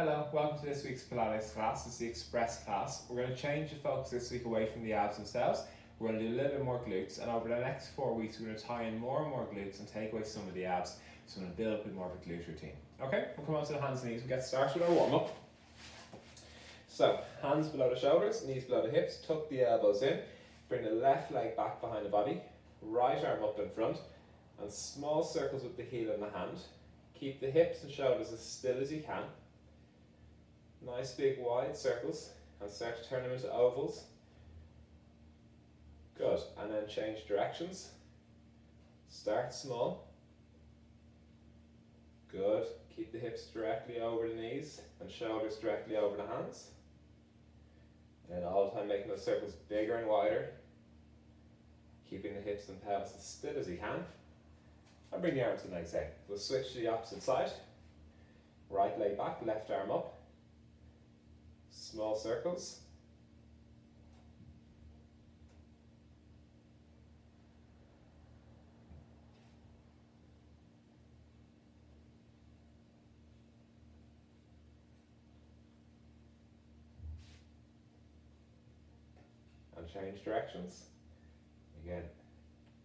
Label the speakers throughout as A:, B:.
A: Hello, welcome to this week's Pilates class. It's the express class. We're going to change the focus this week away from the abs themselves. We're going to do a little bit more glutes, and over the next 4 weeks we're going to tie in more and more glutes and take away some of the abs, so we're going to build up a bit more of a glute routine. Okay, we'll come on to the hands and knees. We'll get started with our warm-up. So, hands below the shoulders, knees below the hips, tuck the elbows in, bring the left leg back behind the body, right arm up in front, and small circles with the heel and the hand. Keep the hips and shoulders as still as you can. Nice big wide circles, and start to turn them into ovals. Good, and then change directions. Start small. Good, keep the hips directly over the knees and shoulders directly over the hands. And all the time making those circles bigger and wider. Keeping the hips and pelvis as still as you can. And bring the arms to the next leg. We'll switch to the opposite side. Right leg back, left arm up. Small circles. And change directions. Again,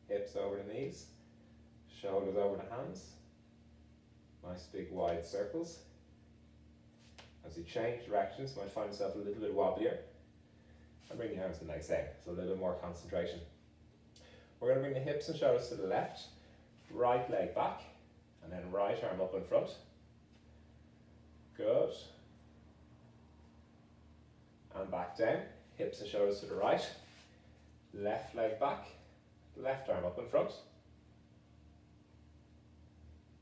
A: hips over the knees, shoulders over the hands. Nice big wide circles. As you change directions, you might find yourself a little bit wobblier. And bring the arms to the next leg, so a little bit more concentration. We're going to bring the hips and shoulders to the left, right leg back, and then right arm up in front. Good. And back down, hips and shoulders to the right, left leg back, left arm up in front.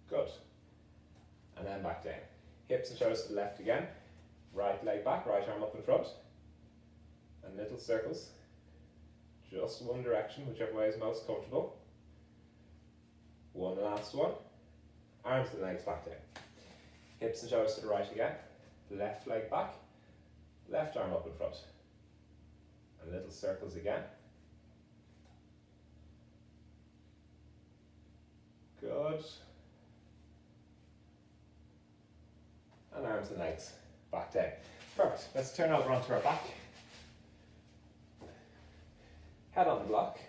A: Good. And then back down. Hips and shoulders to the left again. Right leg back, right arm up in front. And little circles. Just one direction, whichever way is most comfortable. One last one. Arms to the legs back down. Hips and shoulders to the right again. Left leg back. Left arm up in front. And little circles again. Good. And arms and legs back down. Perfect. Let's turn over onto our back. Head on the block.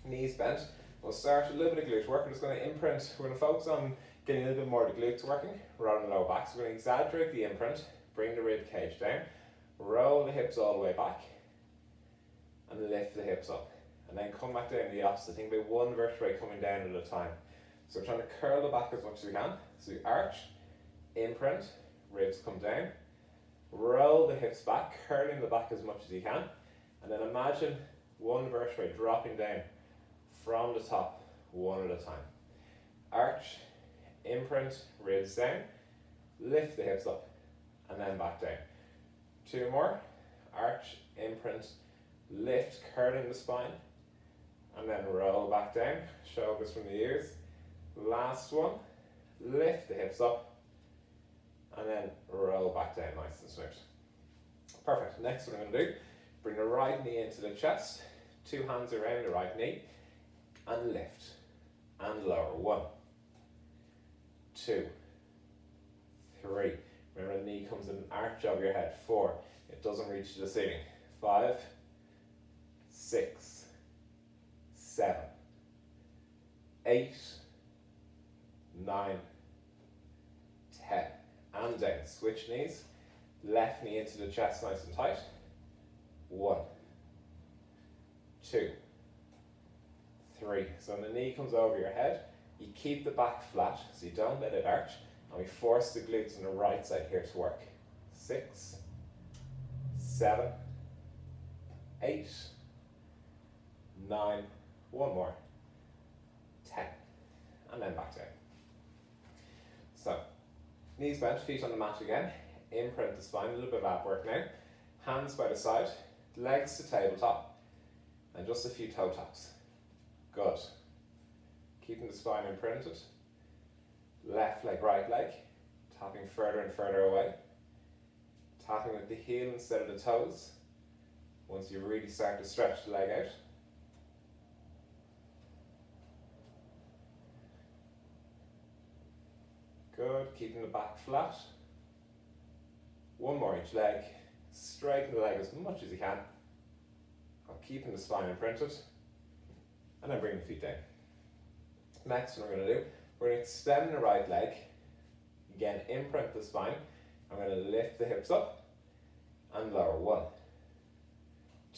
A: Knees bent. We'll start a little bit of glute work. We're just going to imprint. We're going to focus on getting a little bit more of the glutes working rather than the lower back. So we're going to exaggerate the imprint. Bring the rib cage down. Roll the hips all the way back. And lift the hips up. And then come back down the opposite. Think about one vertebrae coming down at a time. So we're trying to curl the back as much as we can. So you arch. Imprint, ribs come down, roll the hips back, curling the back as much as you can, and then imagine one vertebrae dropping down from the top, one at a time. Arch, imprint, ribs down, lift the hips up, and then back down. Two more, arch, imprint, lift, curling the spine, and then roll back down, shoulders from the ears. Last one, lift the hips up, and then roll back down nice and smooth. Perfect. Next what I'm going to do, bring the right knee into the chest, two hands around the right knee, and lift, and lower. 1, 2, 3. Remember the knee comes in an arch over your head. 4, it doesn't reach to the ceiling. 5, 6, 7, 8, 9, 10. And down, switch knees, left knee into the chest nice and tight. 1, 2, 3. So when the knee comes over your head, you keep the back flat so you don't let it arch, and we force the glutes on the right side here to work. 6, 7, 8, 9, one more, 10, and then back down. So, knees bent, feet on the mat again. Imprint the spine, a little bit of ab work now. Hands by the side, legs to tabletop, and just a few toe taps. Good. Keeping the spine imprinted. Left leg, right leg, tapping further and further away. Tapping with the heel instead of the toes. Once you really start to stretch the leg out. Good, keeping the back flat. One more each leg. Straighten the leg as much as you can, while keeping the spine imprinted, and then bring the feet down. Next one we're going to do, we're going to extend the right leg. Again, imprint the spine. I'm going to lift the hips up and lower. 1,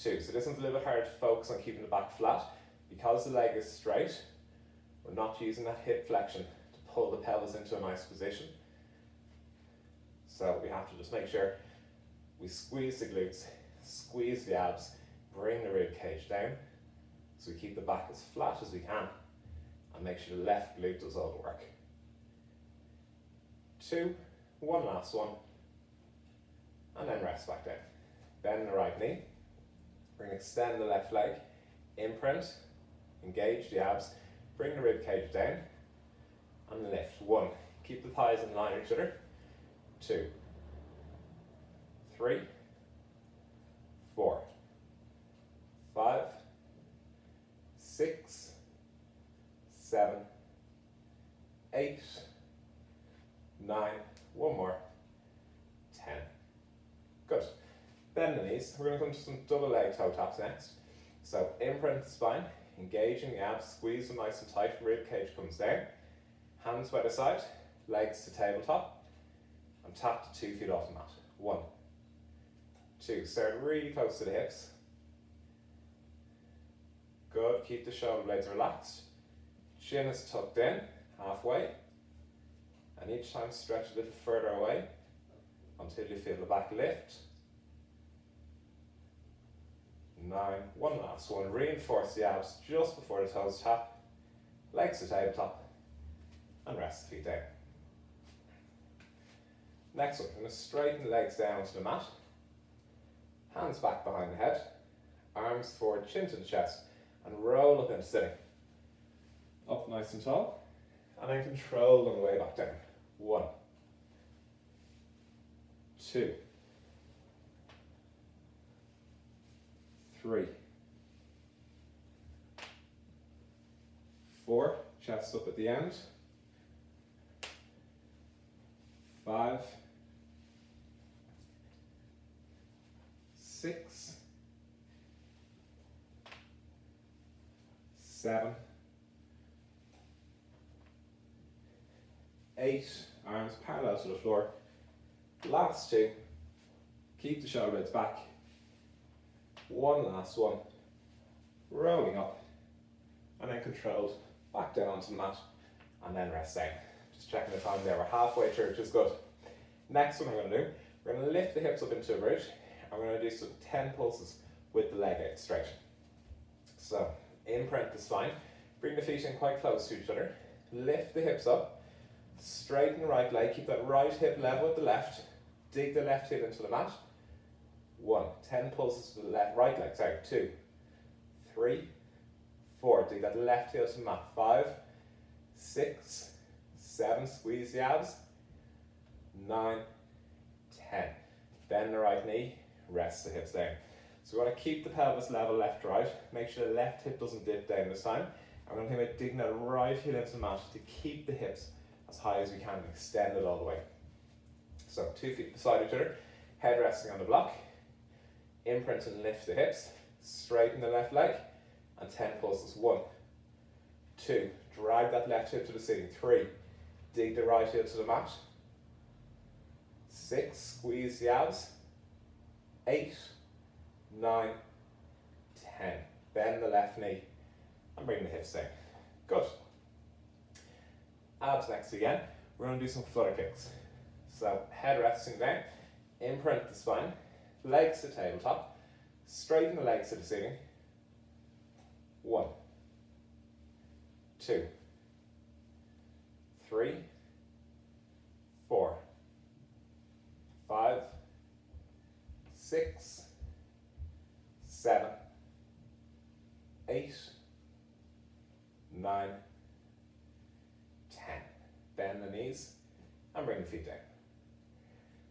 A: 2. So this one's a little bit hard to focus on keeping the back flat. Because the leg is straight, we're not using that hip flexion to pull the pelvis into a nice position. So we have to just make sure we squeeze the glutes, squeeze the abs, bring the rib cage down, so we keep the back as flat as we can, and make sure the left glute does all the work. 2, one last one, and then rest back down. Bend the right knee. We're going to extend the left leg, imprint, engage the abs, bring the rib cage down, and lift. 1, keep the thighs in line with each other. 2, 3, 4, 5, 6, 7, 8, 9, one more, 10. Good. Bend the knees. We're going to come to some double leg toe taps next. So imprint the spine, engaging the abs, squeeze them nice and tight, rib cage comes down, hands by the side, legs to tabletop, and tap the 2 feet off the mat. 1, 2, start really close to the hips. Good, keep the shoulder blades relaxed. Chin is tucked in, halfway. And each time stretch a little further away until you feel the back lift. 9, one last one. Reinforce the abs just before the toes tap. Legs to tabletop. And rest the feet down. Next one, we're going to straighten the legs down to the mat. Hands back behind the head. Arms forward, chin to the chest. And roll up into sitting. Up nice and tall. And then control on the way back down. 1, 2, 3, 4, chest up at the end. 5, 6, 7, 8, arms parallel to the floor. Last 2, keep the shoulder blades back. One last one, rolling up, and then controlled back down onto the mat, and then rest down. Just checking the time there, we're halfway through, which is good. Next one I'm going to do, we're going to lift the hips up into a bridge, and we're going to do some 10 pulses with the leg out straight. So, imprint the spine, bring the feet in quite close to each other, lift the hips up, straighten the right leg, keep that right hip level with the left, dig the left heel into the mat. 1, 10 pulses to the right leg, sorry, 2, 3, 4, dig that left heel to the mat. 5, 6, 7, squeeze the abs. 9, 10. Bend the right knee, rest the hips down. So we want to keep the pelvis level left to right, make sure the left hip doesn't dip down this time. I'm going to think about digging that right heel into the mat to keep the hips as high as we can and extend it all the way. So 2 feet beside each other, head resting on the block, imprint and lift the hips, straighten the left leg, and 10 pulses. 1, 2, drag that left hip to the ceiling. 3, dig the right heel to the mat. 6, squeeze the abs. 8, 9, 10. Bend the left knee and bring the hips down. Good. Abs next again. We're going to do some flutter kicks. So head resting down, imprint the spine, legs to tabletop, straighten the legs to the ceiling. 1, 2, 3, 4, 5, 6, 7, 8, 9, 10. Bend the knees and bring the feet down.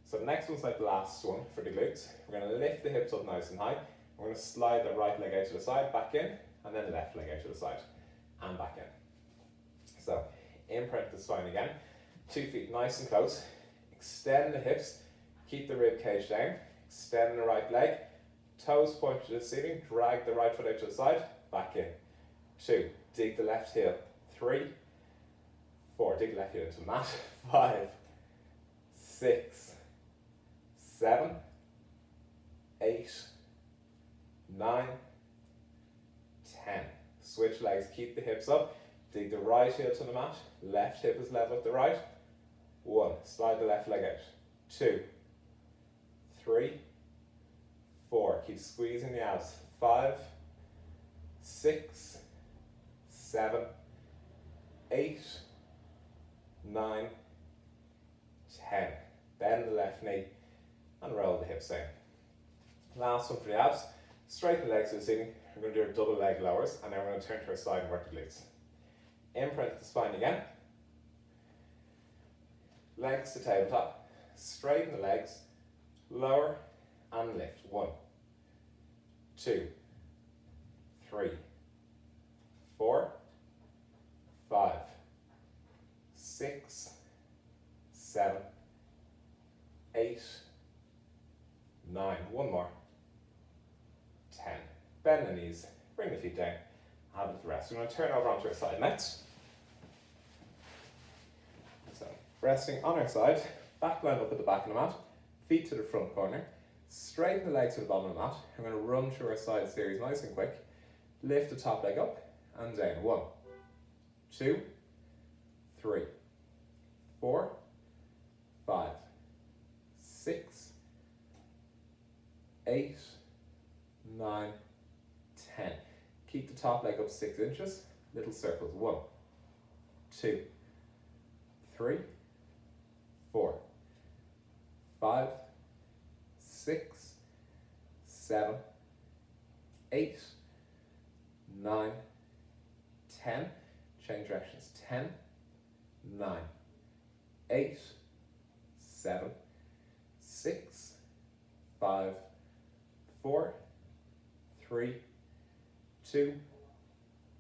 A: So the next one's like the last one for the glutes. We're going to lift the hips up nice and high. We're going to slide the right leg out to the side, back in, and then the left leg out to the side, and back in. So imprint the spine again. 2 feet nice and close. Extend the hips. Keep the rib cage down, extend the right leg, toes point to the ceiling, drag the right foot out to the side, back in. 2, dig the left heel. 3, 4, dig the left heel into the mat. 5, 6, 7, 8, 9, 10. Switch legs, keep the hips up, dig the right heel to the mat, left hip is level with the right. 1, slide the left leg out. 2, 3, 4, keep squeezing the abs. 5, 6, 7, 8, 9, 10. Bend the left knee and roll the hips down. Last one for the abs. Straighten the legs to the ceiling. We're going to do our double leg lowers, and then we're going to turn to our side and work the glutes. Imprint the spine again. Legs to tabletop. Straighten the legs. Lower and lift. 1, 2, 3, 4, 5, 6, 7, 8, 9. One more. 10. Bend the knees, bring the feet down, have a little rest. We're going to turn over onto our side next. So, resting on our side, back line up at the back of the mat, feet to the front corner, straighten the legs to the bottom of the mat. I'm going to run through our side series nice and quick. Lift the top leg up and down. 1, 2, 3, 4, 5, 6, 8, 9, 10. Keep the top leg up 6 inches. Little circles. 1, 2, 3, 4, 5, 6, 7, 8, 9, 10. Change directions. 10, 9, 8, 7, 6, 5, 4, 3, 2,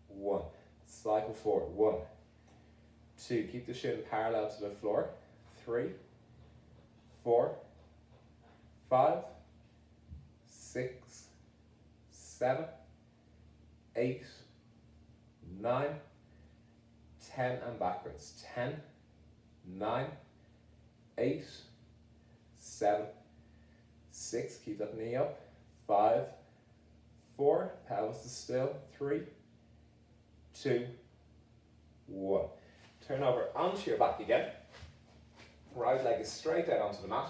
A: 1. Cycle forward. 1, 2. Keep the shin parallel to the floor. 3, 4, 5, 6, 7, 8, 9, 10, and backwards. 10, 9, 8, 7, 6. Keep that knee up. 5, 4, pelvis is still. 3, 2, 1. Turn over onto your back again. Right leg is straight out onto the mat.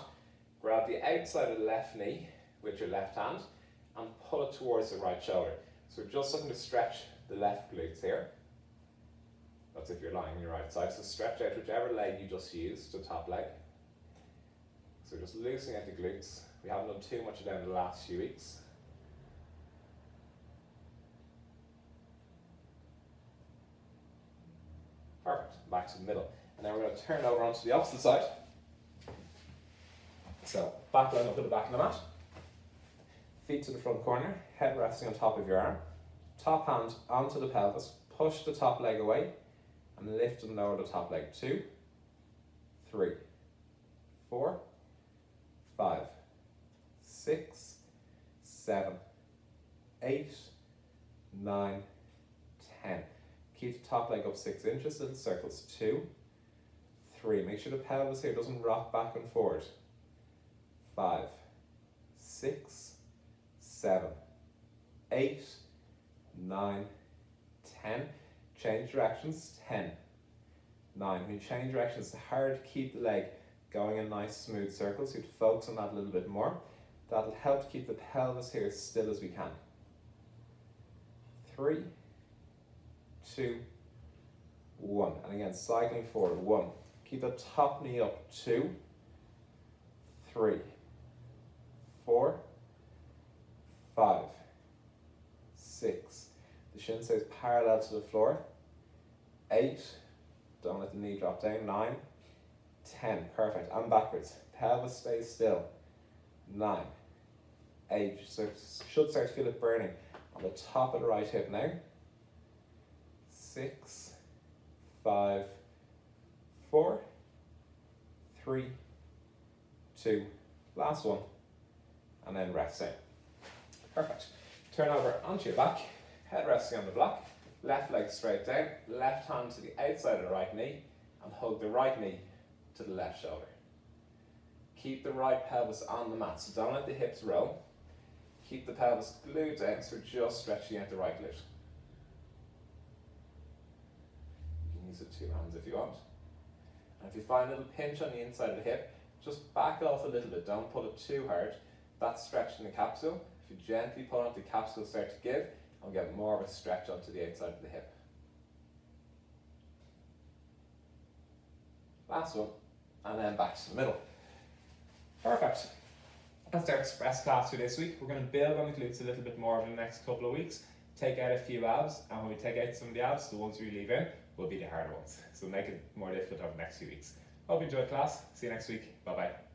A: Grab the outside of the left knee with your left hand and pull it towards the right shoulder. So we're just looking to stretch the left glutes here. That's if you're lying on your right side. So stretch out whichever leg you just used, the top leg. So just loosening out the glutes. We haven't done too much of them in the last few weeks. Perfect. Back to the middle. And then we're going to turn over onto the opposite side. So back line up at the back of the mat. Feet to the front corner. Head resting on top of your arm. Top hand onto the pelvis. Push the top leg away. And lift and lower the top leg. 2, 3, 4, 5, 6, 7, 8, 9, 10. Keep the top leg up 6 inches, little circles. 2, 3. Make sure the pelvis here doesn't rock back and forward. 5, 6, 7, 8, 9, 10. Change directions. 10, 9. When you change directions, it's hard to keep the leg going in nice smooth circles. You have to focus on that a little bit more. That'll help to keep the pelvis here as still as we can. 3, 2, 1. And again, cycling forward. 1. Keep the top knee up. 2, 3, 4, 5, 6. The shin stays parallel to the floor. 8. Don't let the knee drop down. 9, 10. Perfect. And backwards. Pelvis stays still. 9, 8. So should start to feel it burning on the top of the right hip now. 6, 5, 4, 3, 2, Last one, and then rest down. Perfect. Turn over onto your back, head resting on the block, left leg straight down, left hand to the outside of the right knee, and hug the right knee to the left shoulder. Keep the right pelvis on the mat, so don't let the hips roll. Keep the pelvis glued down, so we're just stretching out the right glute. You can use it 2 hands if you want. And if you find a little pinch on the inside of the hip, just back off a little bit, don't pull it too hard. That's stretching the capsule. If you gently pull out, the capsule will start to give, and we'll get more of a stretch onto the outside of the hip. Last one, and then back to the middle. Perfect. That's our express class for this week. We're going to build on the glutes a little bit more over the next couple of weeks, take out a few abs, and when we take out some of the abs, the ones we leave in will be the harder ones. So make it more difficult over the next few weeks. Hope you enjoyed class. See you next week. Bye bye.